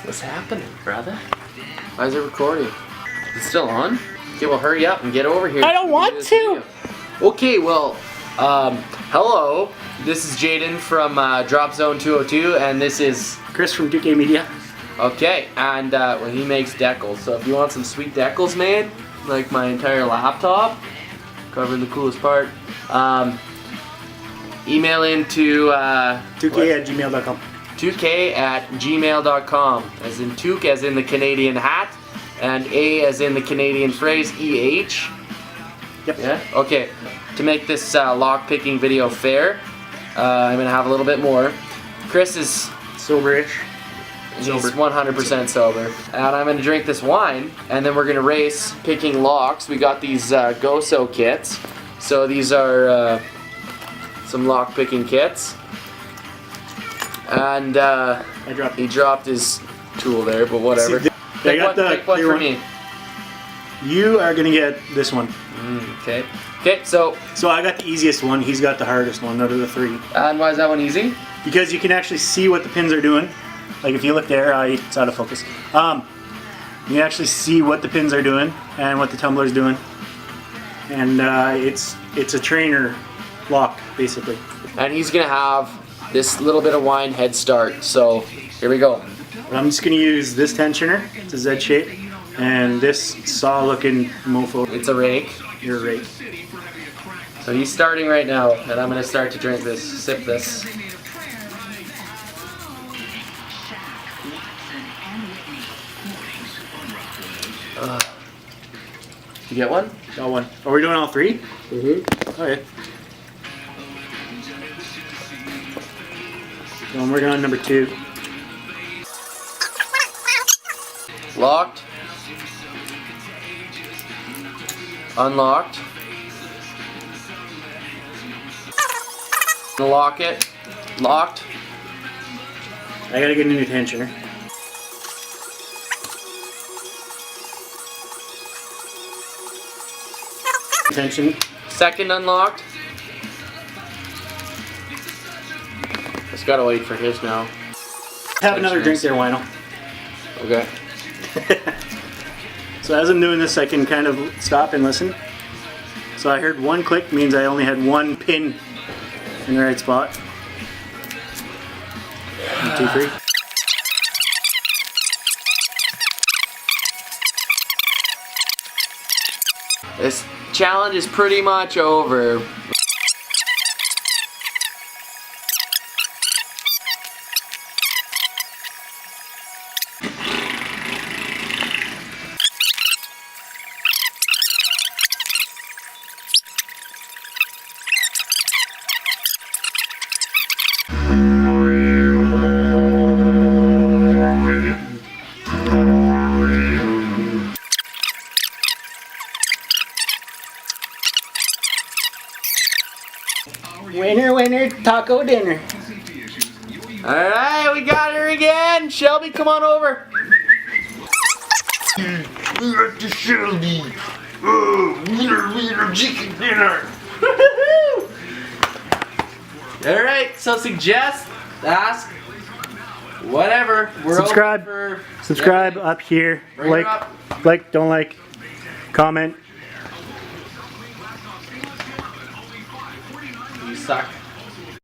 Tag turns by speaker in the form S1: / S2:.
S1: What's happening, brother? Why is it recording? Is it still on? Okay, well hurry up and get over here.
S2: I don't want to.
S1: Video. Okay, well, hello. This is Jaden from Drop Zone 202, and this is
S2: Chris from 2K Media.
S1: Okay, and well, he makes decals. So if you want some sweet decals made, like my entire laptop, covering the coolest part, email into
S2: 2K@gmail.com.
S1: 2K@gmail.com, as in toque as in the Canadian hat, and A as in the Canadian phrase, EH.
S2: Yep.
S1: Yeah? Okay. To make this lock picking video fair, I'm going to have a little bit more. Chris is
S2: Soberish.
S1: He's 100% sober. And I'm going to drink this wine, and then we're going to race picking locks. We got these Goso kits. So these are some lock picking kits. And he dropped his tool there, but whatever. Pick one for me.
S2: You are going to get this one.
S1: Okay. Okay, so
S2: I got the easiest one. He's got the hardest one out of the three.
S1: And why is that one easy?
S2: Because you can actually see what the pins are doing. Like if you look there, it's out of focus. You can actually see what the pins are doing and what the tumbler's doing. And it's a trainer lock, basically.
S1: And he's going to have this little bit of wine head start. So here we go.
S2: I'm just going to use this tensioner. It's a Z shape. And this saw-looking mofo.
S1: It's a rake.
S2: Your rake.
S1: So he's starting right now, and I'm going to start to drink this, sip this. You get one?
S2: Got one. Are we doing all three?
S1: Mm-hmm.
S2: Okay. So I'm working on number 2.
S1: Locked. Unlocked. Lock it. Locked.
S2: I gotta get a new tensioner. Tension.
S1: Second unlocked. Just gotta wait for his now.
S2: Have another drink there, Wino.
S1: Okay.
S2: So as I'm doing this, I can kind of stop and listen. So I heard one click means I only had one pin in the right spot. 1, 2, 3.
S1: This challenge is pretty much over.
S2: Winner, winner, taco dinner.
S1: Alright, we got her again! Shelby, come on over!
S3: Dr. Shelby! Winner, chicken dinner!
S1: Alright, so suggest, ask, whatever. We're
S2: Subscribe.
S1: open for
S2: Subscribe up here.
S1: Bring her up.
S2: Like, don't like, comment.
S1: You suck.